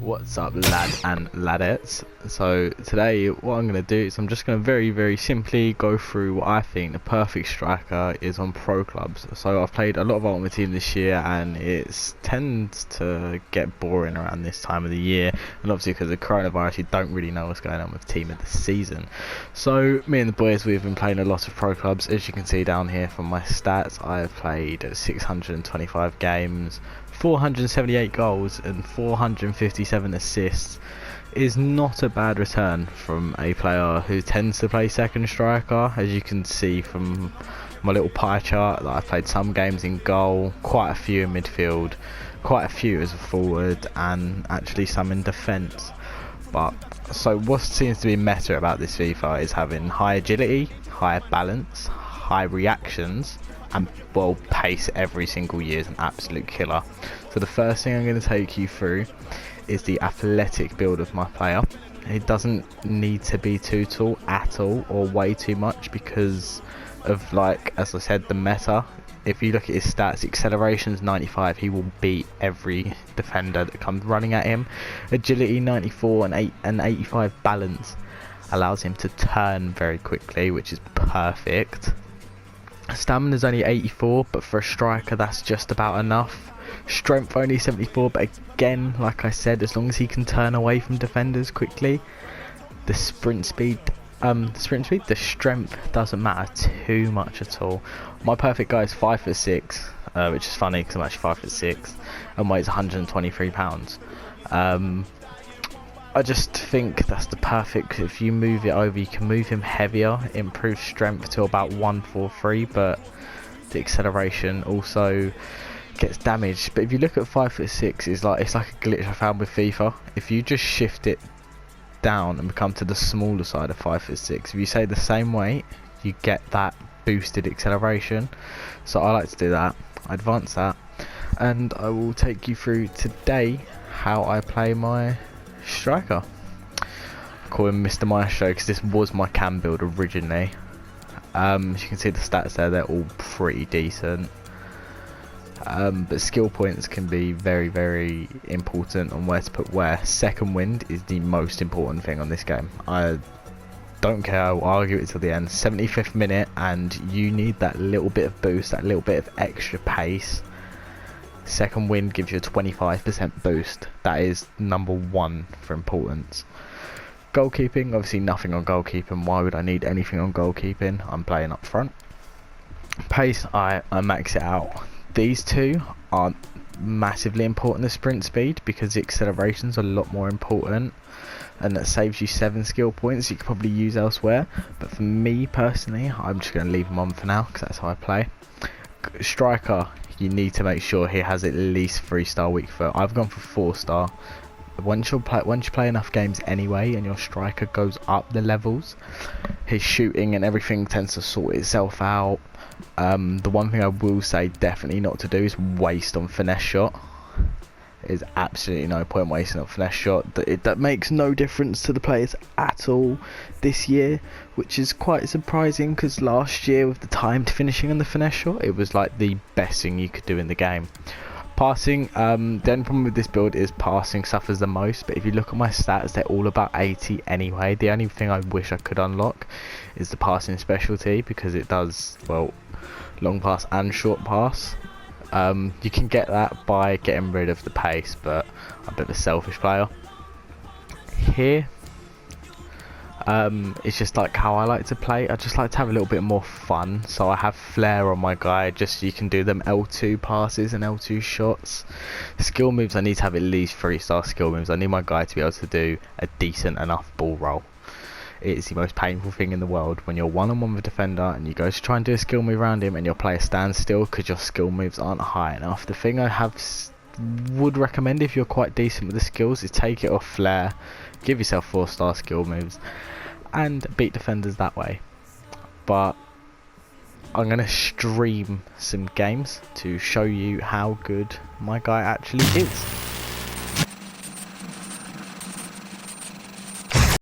What's up, lad and ladettes? So today what I'm going to do is I'm just going to very simply go through what I think the perfect striker is on Proclubs. So I've played a lot of Ultimate Team this year and it tends to get boring around this time of the year, and obviously because of coronavirus you don't really know what's going on with Team of the Season. So me and the boys, we've been playing a lot of Proclubs. As you can see down here from my stats, I've played 625 games, 478 goals and 457 assists. Is not a bad return from a player who tends to play second striker. As you can see from my little pie chart, that I've played some games in goal, quite a few in midfield, quite a few as a forward, and actually some in defence. But so what seems to be meta about this FIFA is having high agility, high balance, high reactions, and well, pace every single year is an absolute killer. So the first thing I'm going to take you through is the athletic build of my player. It doesn't need to be too tall at all or way too much because of, like, as I said, the meta. If you look at his stats, acceleration's 95, he will beat every defender that comes running at him. Agility 94 and 85 balance allows him to turn very quickly, which is perfect. Stamina's only 84, but for a striker that's just about enough. Strength only 74, but again, like I said, as long as he can turn away from defenders quickly. The the strength doesn't matter too much at all. My perfect guy is 5'6", which is funny because I'm actually 5'6", and weighs 123 pounds. I just think that's the perfect. If you move it over, you can move him heavier, improve strength to about 143, but the acceleration also gets damaged. But if you look at 5'6", it's like a glitch I found with FIFA. If you just shift it down and become to the smaller side of 5'6", if you say the same weight, you get that boosted acceleration. So I like to do that. I advance that, and I will take you through today how I play my striker. I call him Mr. Maestro because this was my cam build originally. As you can see, the stats there, they're all pretty decent. But skill points can be very important on where to put where. Second wind is the most important thing on this game. I don't care, I'll argue it till the end. 75th minute, and you need that little bit of boost, that little bit of extra pace. Second wind gives you a 25% boost. That is number one for importance. Goalkeeping, obviously nothing on goalkeeping. Why would I need anything on goalkeeping? I'm playing up front. Pace, I max it out. These two aren't massively important, the sprint speed, because the acceleration's a lot more important, and that saves you 7 skill points you could probably use elsewhere. But for me personally, I'm just going to leave them on for now because that's how I play. Striker, you need to make sure he has at least 3-star weak foot. I've gone for 4-star. Once you play enough games anyway, and your striker goes up the levels, his shooting and everything tends to sort itself out. The one thing I will say definitely not to do is waste on finesse shot. There's absolutely no point wasting on finesse shot. That makes no difference to the players at all this year, which is quite surprising because last year with the timed finishing on the finesse shot, it was like the best thing you could do in the game. Passing, the only problem with this build is passing suffers the most, but if you look at my stats, they're all about 80 anyway. The only thing I wish I could unlock is the passing specialty, because it does, well, long pass and short pass. You can get that by getting rid of the pace, but I'm a bit of a selfish player. Here, it's just like how I like to play. I just like to have a little bit more fun, so I have flair on my guy, just so you can do them L2 passes and L2 shots. Skill moves, I need to have at least 3-star skill moves. I need my guy to be able to do a decent enough ball roll. It's the most painful thing in the world when you're one-on-one with a defender and you go to try and do a skill move around him and your player stands still because your skill moves aren't high enough. The thing I would recommend if you're quite decent with the skills is take it off flair, give yourself 4-star skill moves, and beat defenders that way. But I'm going to stream some games to show you how good my guy actually is.